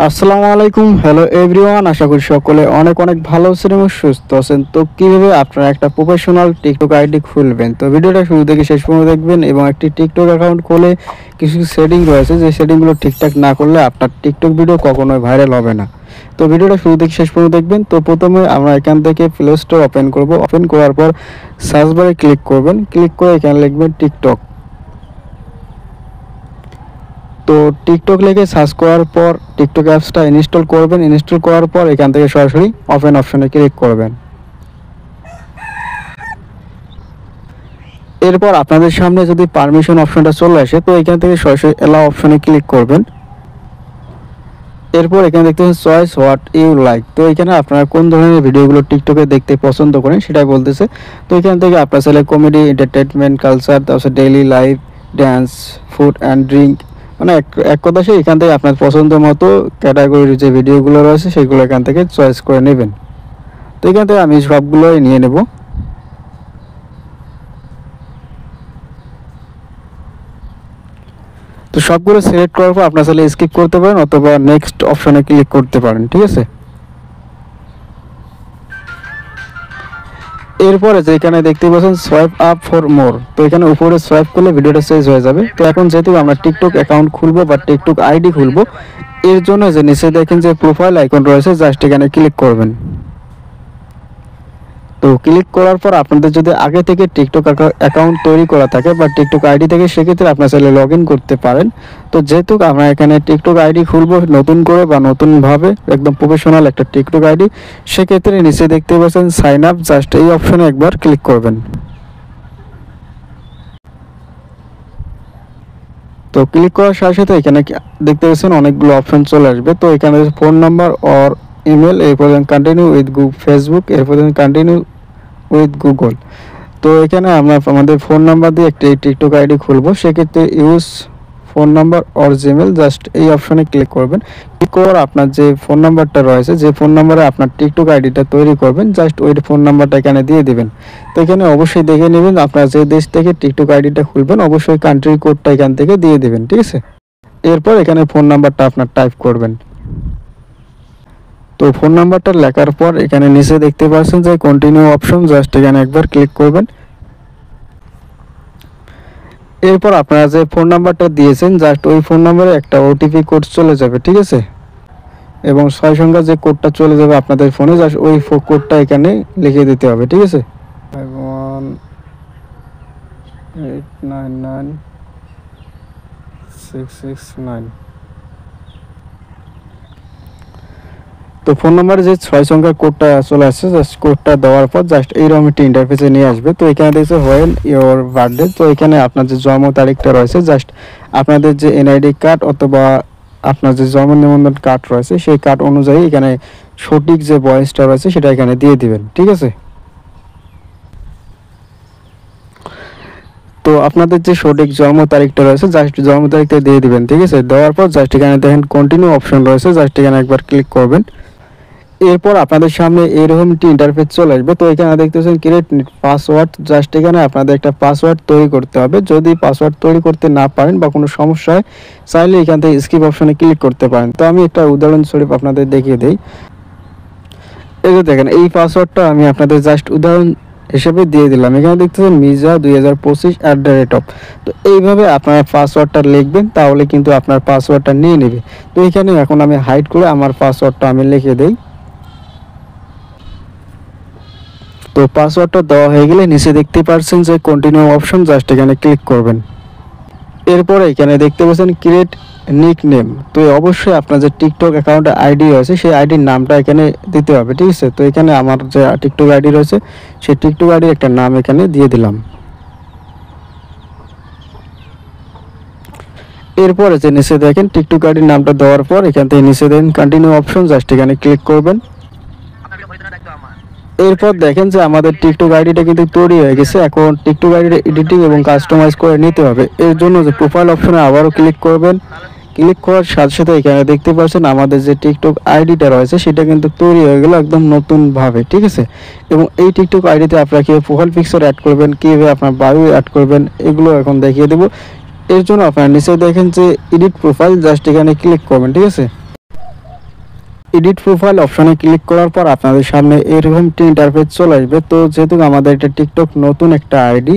আসসালামু আলাইকুম, hello everyone. আশা করি সকলে অনেক অনেক ভালো আছেন এবং সুস্থ আছেন। তো কিভাবে আপনারা একটা প্রফেশনাল টিকটক আইডি খুলবেন, তো ভিডিওটা শুরু থেকে শেষ পর্যন্ত দেখবেন। এবং একটি টিকটক অ্যাকাউন্ট খুলে কিছু সেটিং রয়েছে, যে সেটিংগুলো ঠিকঠাক না করলে আপনার টিকটক ভিডিও কখনোই ভাইরাল হবে না। তো ভিডিওটা শুরু থেকে শেষ পর্যন্ত দেখবেন। তো প্রথমে আমরা এখান থেকে প্লে স্টোর ওপেন করব। ওপেন করার পর সার্চ বারে ক্লিক করবেন। ক্লিক করে এখানে লিখবেন টিকটক। তো টিকটক লিখে সার্চ করার পর টিকটক অ্যাপসটা ইনস্টল করবেন। ইনস্টল করার পর এখান থেকে সরাসরি ওপেন অপশনে ক্লিক করবেন। এরপর আপনাদের সামনে যদি পারমিশন অপশনটা চলে আসে, তো এখান থেকে সরাসরি এলাও অপশনে ক্লিক করবেন। এরপর এখানে দেখতে পাচ্ছেন চয়েস হোয়াট ইউ লাইক। তো এখানে আপনারা কোন ধরনের ভিডিওগুলো টিকটকে দেখতে পছন্দ করেন সেটাই বলতেছে। তো এখান থেকে আপনার চাইলে কমেডি, এন্টারটেনমেন্ট, কালচার, তারপর daily life, dance, food and drink, মানে এক কথা সে এখান থেকে আপনার পছন্দ মতো ক্যাটাগরির যে ভিডিওগুলো রয়েছে সেগুলো এখান থেকে চয়েস করে নেবেন। তো এখান থেকে আমি সবগুলোই নিয়ে নেব। তো সবগুলো সিলেক্ট করার পর আপনার চাইলে স্কিপ করতে পারেন অথবা নেক্সট অপশনে ক্লিক করতে পারেন, ঠিক আছে। এরপরে যেখানে দেখতে পাচ্ছেন সোয়াইপ আপ ফর মোর, তো এখানে উপরে সোয়াইপ করলে ভিডিওটা শেষ হয়ে যাবে। তো এখন যেহেতু আমরা টিকটক অ্যাকাউন্ট খুলবো বা টিকটক আইডি খুলবো, এর জন্য যে নিচে দেখেন যে প্রোফাইল আইকন রয়েছে, জাস্ট এখানে ক্লিক করবেন। তো ক্লিক করার পর আপনাদের যদি আগে থেকে টিকটক অ্যাকাউন্ট তৈরি করা থাকে বা টিকটক আইডি থেকে, সেক্ষেত্রে আপনার চাইলে লগ ইন করতে পারেন। তো যেহেতু আমরা এখানে টিকটক আইডি খুলবো নতুন করে বা নতুনভাবে একদম প্রফেশনাল একটা টিকটক আইডি, সেক্ষেত্রে নিচে দেখতে পাচ্ছেন সাইন আপ, জাস্ট এই অপশনে একবার ক্লিক করবেন। তো ক্লিক করার সাথে সাথে এখানে দেখতে পাচ্ছেন অনেকগুলো অপশন চলে আসবে। তো এখানে ফোন নাম্বার অর ইমেল, এরপর কন্টিনিউ উইথ ফেসবুক, এরপর কন্টিনিউ উইথ গুগল। তো এখানে আমরা আমাদের ফোন নাম্বার দিয়ে একটি টিকটক আইডি খুলবো, সেক্ষেত্রে use phone number or Gmail, just এই অপশনে ক্লিক করবেন। ক্লিক করার আপনার যে ফোন নাম্বারটা রয়েছে, যে ফোন নাম্বারে আপনার টিকটক আইডিটা তৈরি করবেন, জাস্ট ওই ফোন নাম্বারটা এখানে দিয়ে দিবেন। তো এখানে অবশ্যই দেখে নেবেন আপনার যে দেশ থেকে টিকটক আইডিটা খুলবেন, অবশ্যই কান্ট্রি কোডটা এখান থেকে দিয়ে দিবেন, ঠিক আছে। এরপর এখানে ফোন নাম্বারটা আপনার টাইপ করবেন। তো ফোন নাম্বারটা লেখার পর এখানে নিচে দেখতে পাচ্ছেন যে কন্টিনিউ অপশন, জাস্ট এখানে একবার ক্লিক করবেন। এরপর আপনারা যে ফোন নাম্বারটা দিয়েছেন, জাস্ট ওই ফোন নাম্বারে একটা ওটিপি কোড চলে যাবে, ঠিক আছে। এবং 6 সংখ্যার যে কোডটা চলে যাবে আপনাদের ফোনে, জাস্ট ওই কোডটা এখানে লিখে দিতে হবে, ঠিক আছে। 518996669। তো ফোন নাম্বারে যে 6 সংখ্যার কোডটা চলে আসছে, জাস্ট কোডটা দেওয়ার পর জাস্ট এইরকম একটা ইন্টারফেসে নিয়ে আসবে। তো এখানে দেখছে হোয়েন ইওর বার্থডে, তো এখানে আপনার যে জন্ম তারিখটা রয়েছে, জাস্ট আপনাদের যে এনআইডি কার্ড অথবা আপনার যে জন্ম নিবন্ধন কার্ড রয়েছে, সেই কার্ড অনুযায়ী এখানে সঠিক যে বয়সটা রয়েছে সেটা এখানে দিয়ে দিবেন, ঠিক আছে। তো আপনাদের যে সঠিক জন্ম তারিখটা রয়েছে, জাস্ট জন্ম তারিখটা দিয়ে দিবেন, ঠিক আছে। দেওয়ার পর জাস্ট এখানে দেখেন কন্টিনিউ অপশন রয়েছে, জাস্ট এখানে একবার ক্লিক করবেন। এরপর আপনাদের সামনে এরকম একটি ইন্টারফেস চলে আসবে। তো এখানে দেখতেছেন ক্রিয়েট পাসওয়ার্ড, জাস্ট এখানে আপনাদের একটা পাসওয়ার্ড তৈরি করতে হবে। যদি পাসওয়ার্ড তৈরি করতে না পারেন বা কোনো সমস্যা হয়, চাইলে এখান থেকে স্কিপ অপশনে ক্লিক করতে পারেন। তো আমি একটা উদাহরণস্বরূপ আপনাদের দেখিয়ে দিই। এই যে দেখেন, এই পাসওয়ার্ডটা আমি আপনাদের জাস্ট উদাহরণ হিসেবে দিয়ে দিলাম। এখানে দেখতেছেন মির্জা 2025 @। তো এইভাবে আপনারা পাসওয়ার্ডটা লিখবেন, তাহলে কিন্তু আপনার পাসওয়ার্ডটা নিয়ে নেবে। তো এখানে এখন আমি হাইড করে আমার পাসওয়ার্ডটা আমি লিখে দিই। তো পাসওয়ার্ডটা দেওয়া হয়ে গেলে নিচে দেখতে পাচ্ছেন যে কন্টিনিউ অপশন, জাস্ট এখানে ক্লিক করবেন। এরপরে এখানে দেখতে পাচ্ছেন ক্রিয়েট নিক নেম। তো অবশ্যই আপনার যে টিকটক অ্যাকাউন্টে আইডি রয়েছে, সেই আইডির নামটা এখানে দিতে হবে, ঠিক আছে। তো এখানে আমার যে টিকটক আইডি রয়েছে, সেই টিকটক আইডির একটা নাম এখানে দিয়ে দিলাম। এরপরে যে নিচে দেখেন টিকটক আইডির নামটা দেওয়ার পর এখান থেকে নিচে দেখেন কন্টিনিউ অপশন, জাস্ট এখানে ক্লিক করবেন। এরপর দেখেন যে আমাদের টিকটক আইডিটা কিন্তু তৈরি হয়ে গেছে। এখন টিকটক আইডিটা এডিটিং এবং কাস্টমাইজ করে নিতে হবে। এর জন্য যে প্রোফাইল অপশনে আবারও ক্লিক করবেন। ক্লিক করার সাথে সাথে এখানে দেখতে পাচ্ছেন আমাদের যে টিকটক আইডিটা রয়েছে, সেটা কিন্তু তৈরি হয়ে গেল একদম নতুনভাবে, ঠিক আছে। এবং এই টিকটক আইডিতে আপনারা কীভাবে প্রোফাইল পিকচার অ্যাড করবেন, কীভাবে আপনার বায়ো অ্যাড করবেন, এগুলো এখন দেখিয়ে দেবো। এর জন্য আপনারা নিচে দেখেন যে এডিট প্রোফাইল, জাস্ট এখানে ক্লিক করবেন, ঠিক আছে। এডিট প্রোফাইল অপশনে ক্লিক করার পর আপনাদের সামনে এরকম একটি ইন্টারফেস চলে আসবে। তো যেহেতু আমাদের এটা টিকটক নতুন একটা আইডি,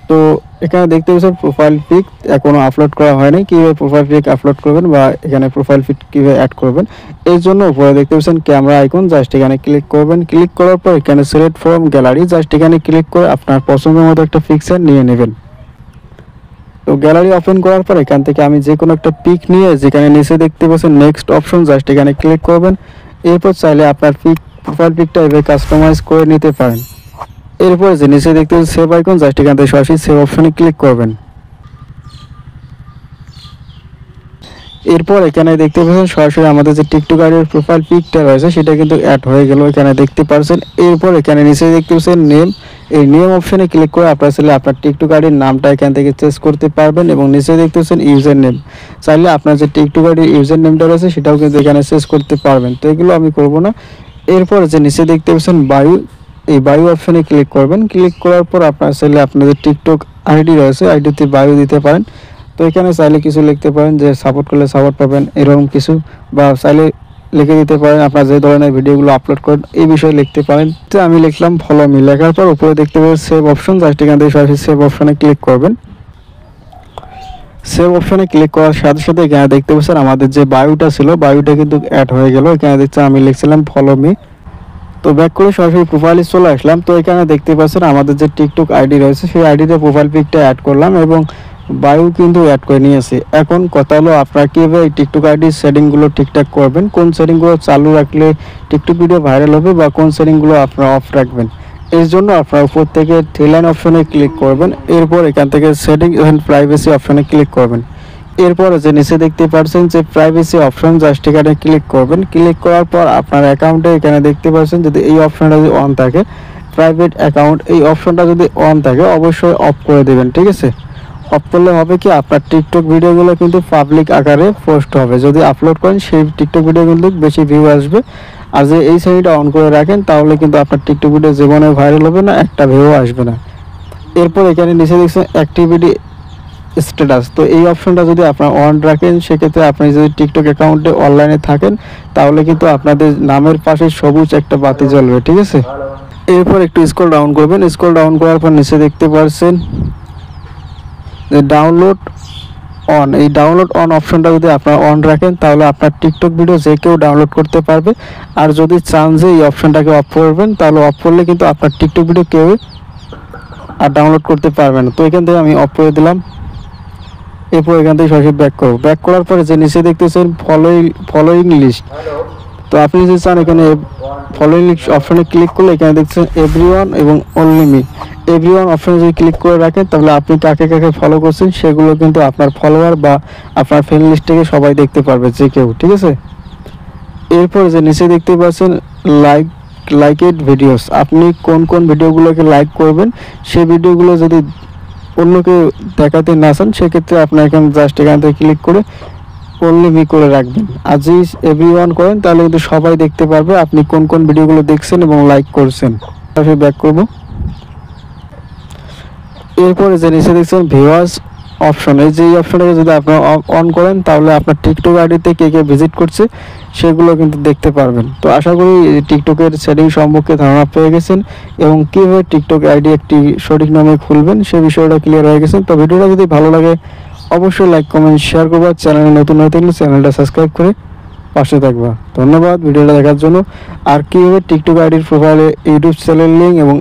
তো এখানে দেখতে পাচ্ছেন প্রোফাইল পিক এখনো আপলোড করা হয়নি। কীভাবে প্রোফাইল পিক আপলোড করবেন বা এখানে প্রোফাইল পিক কীভাবে অ্যাড করবেন, এর জন্য উপরে দেখতে পাচ্ছেন ক্যামেরা আইকন, জাস্ট এখানে ক্লিক করবেন। ক্লিক করার পর এখানে সিলেক্ট ফ্রম গ্যালারি, জাস্ট এখানে ক্লিক করে আপনার পছন্দের মতো একটা পিকচার নিয়ে নেবেন। তো গ্যালারি ওপেন করার পর এখান থেকে আমি যে কোনো একটা পিক নিয়ে যেখানে নিচে দেখতে পাচ্ছেন নেক্সট অপশন, জাস্ট এখানে ক্লিক করবেন। এরপর চাইলে আপনার পিক প্রোফাইল পিকটা এভাবে কাস্টমাইজ করে নিতে পারেন। এরপরে যে নিচে দেখতে পাচ্ছেন সেভ আইকন, জাস্ট এখান থেকে সরাসরি সেভ অপশনে ক্লিক করবেন। এরপর এখানে দেখতে পাচ্ছেন সরাসরি আমাদের যে টিকটক আইডির প্রোফাইল পিকটা রয়েছে সেটা কিন্তু অ্যাড হয়ে গেল, এখানে দেখতে পাচ্ছেন। এরপর এখানে নিচে দেখতে পাচ্ছেন নেম, এই নেম অপশনে ক্লিক করে আপনারা চাইলে আপনার টিকটক আইডির নামটা এখান থেকে চেঞ্জ করতে পারবেন। এবং নিচে দেখতে পাচ্ছেন ইউজার নেম, চাইলে আপনার যে টিকটক আইডির ইউজার নেমটা রয়েছে সেটাও কিন্তু এখানে চেঞ্জ করতে পারবেন। তো এগুলো আমি করব না। এরপর যে নিচে দেখতে পাচ্ছেন বায়ো, এই বায়ো অপশনে ক্লিক করবেন। ক্লিক করার পর আপনারা চাইলে আপনাদের টিকটক আইডি রয়েছে আইডিতে বায়ো দিতে পারেন। তো এখানে চাইলে কিছু লিখতে পারেন যে সাপোর্ট করলে সাপোর্ট পাবেন এরকম কিছু, বা চাইলে লিখে দিতে পারেন আপনার যে ধরনের ভিডিওগুলো আপলোড করেন এই বিষয়ে লিখতে পারেন। তো আমি লিখলাম ফলো মি, লেখার পর উপরে দেখতে পাবেন সেভ অপশন, জাস্ট এখান থেকে সরাসরি সেভ অপশনে ক্লিক করবেন। সেভ অপশনে ক্লিক করার সাথে সাথে এখানে দেখতে পাচ্ছেন আমাদের যে বায়োটা ছিল বায়োটা কিন্তু অ্যাড হয়ে গেল। এখানে দেখছেন আমি লিখছিলাম ফলো মি। তো ব্যাক করে সরাসরি প্রোফাইলে চলে আসলাম। তো এখানে দেখতে পাচ্ছেন আমাদের যে টিকটক আইডি রয়েছে সেই আইডিতে প্রোফাইল পিকটা অ্যাড করলাম এবং বায়ো কিন্তু অ্যাড করে নিয়েছি। এখন কথা হলো আপনারা কীভাবে এই টিকটক আইডির সেটিংগুলো ঠিকঠাক করবেন, কোন সেটিংগুলো চালু রাখলে টিকটক ভিডিও ভাইরাল হবে বা কোন সেটিংগুলো আপনারা অফ রাখবেন। এর জন্য আপনারা উপর থেকে থ্রি লাইন অপশনে ক্লিক করবেন। এরপর এখান থেকে সেটিং এন্ড প্রাইভেসি অপশনে ক্লিক করবেন। এরপর যে নিচে দেখতে পাচ্ছেন যে প্রাইভেসি অপশন, জাস্ট এখানে ক্লিক করবেন। ক্লিক করার পর আপনার অ্যাকাউন্টে এখানে দেখতে পাচ্ছেন যদি এই অপশনটা যদি অন থাকে, প্রাইভেট অ্যাকাউন্ট এই অপশনটা যদি অন থাকে অবশ্যই অফ করে দেবেন, ঠিক আছে। অফ করলে হবে কি আপনার টিকটক ভিডিওগুলো কিন্তু পাবলিক আকারে পোস্ট হবে, যদি আপলোড করেন সেই টিকটক ভিডিও কিন্তু বেশি ভিউ আসবে। আর যে এই সাইডটা অন করে রাখেন তাহলে কিন্তু আপনার টিকটক ভিডিও জীবনে ভাইরাল হবে না, একটা ভিউ আসবে না। এরপর এখানে নিচে দেখছেন অ্যাক্টিভিটি স্ট্যাটাস, তো এই অপশনটা যদি আপনারা অন রাখেন সেক্ষেত্রে আপনি যদি টিকটক অ্যাকাউন্টে অনলাইনে থাকেন তাহলে কিন্তু আপনাদের নামের পাশে সবুজ একটা বাতি জ্বলবে, ঠিক আছে। এরপর একটু স্ক্রল ডাউন করবেন। স্ক্রল ডাউন করার পর নিচে দেখতে পাচ্ছেন যে ডাউনলোড অন, এই ডাউনলোড অন অপশনটা যদি আপনারা অন রাখেন তাহলে আপনার টিকটক ভিডিও যে কেউ ডাউনলোড করতে পারবে। আর যদি চান যে এই অপশনটাকে অফ করবেন তাহলে অফ করলে কিন্তু আপনার টিকটক ভিডিও কেউ আর ডাউনলোড করতে পারবে না। তো এখান থেকে আমি অফ করে দিলাম। এরপর এখান থেকে সরাসরি ব্যাক করব। ব্যাক করার পরে যে নিচে দেখতেছেন ফলোইং লিস্ট, তো আপনি যদি চান এখানে ফলোইং লিস্ট অপশনে ক্লিক করলে এখানে দেখছেন এভরিওয়ান এবং অনলি মি, এভরিওয়ান অপশনে যদি ক্লিক করে রাখেন তাহলে আপনি কাকে কাকে ফলো করছেন সেগুলো কিন্তু আপনার ফলোয়ার বা আপনার ফ্রেন্ড লিস্ট থেকে সবাই দেখতে পারবে, যে কেউ, ঠিক আছে। এরপর যে নিচে দেখতে পাচ্ছেন লাইকেড ভিডিওস, আপনি কোন কোন ভিডিওগুলোকে লাইক করবেন সেই ভিডিওগুলো যদি অন্যকে দেখাতে না চান সেক্ষেত্রে আপনার এখানে জাস্ট এখান থেকে ক্লিক করে অনলি মি করে রাখবেন। আর যদি এভরিওয়ান করেন তাহলে কিন্তু সবাই দেখতে পারবে আপনি কোন কোন ভিডিওগুলো দেখছেন এবং লাইক করছেন। তারপরে ব্যাক করব। এরপরে যে নিচে দেখছেন ভিউয়ার্স অপশন, এই যে অপশনটাকে যদি আপনারা অন করেন তাহলে আপনার টিকটক আইডিতে কে কে ভিজিট করছে সেগুলো কিন্তু দেখতে পারবেন। তো আশা করি টিকটকের সেটিং সম্পর্কে ধারণা পেয়ে গেছেন এবং কীভাবে টিকটক আইডি একটি সঠিক নামে খুলবেন সে বিষয়টা ক্লিয়ার হয়ে গেছেন। তো ভিডিওটা যদি ভালো লাগে অবশ্যই লাইক কমেন্ট শেয়ার করবা, চ্যানেলে নতুন হয়ে থাকলে চ্যানেলটা সাবস্ক্রাইব করে পাশে থাকবা। ধন্যবাদ ভিডিওটা দেখার জন্য। আর কীভাবে টিকটক আইডির প্রোফাইলে ইউটিউব চ্যানেল লিঙ্ক এবং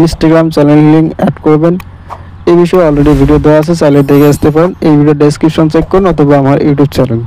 ইনস্টাগ্রাম চ্যানেল লিঙ্ক অ্যাড করবেন এই বিষয়ে অলরেডি ভিডিও দেওয়া আছে, চাইলে দেখে আসতে পারেন। এই ভিডিও ডেসক্রিপশন চেক করুন অথবা আমার ইউটিউব চ্যানেল।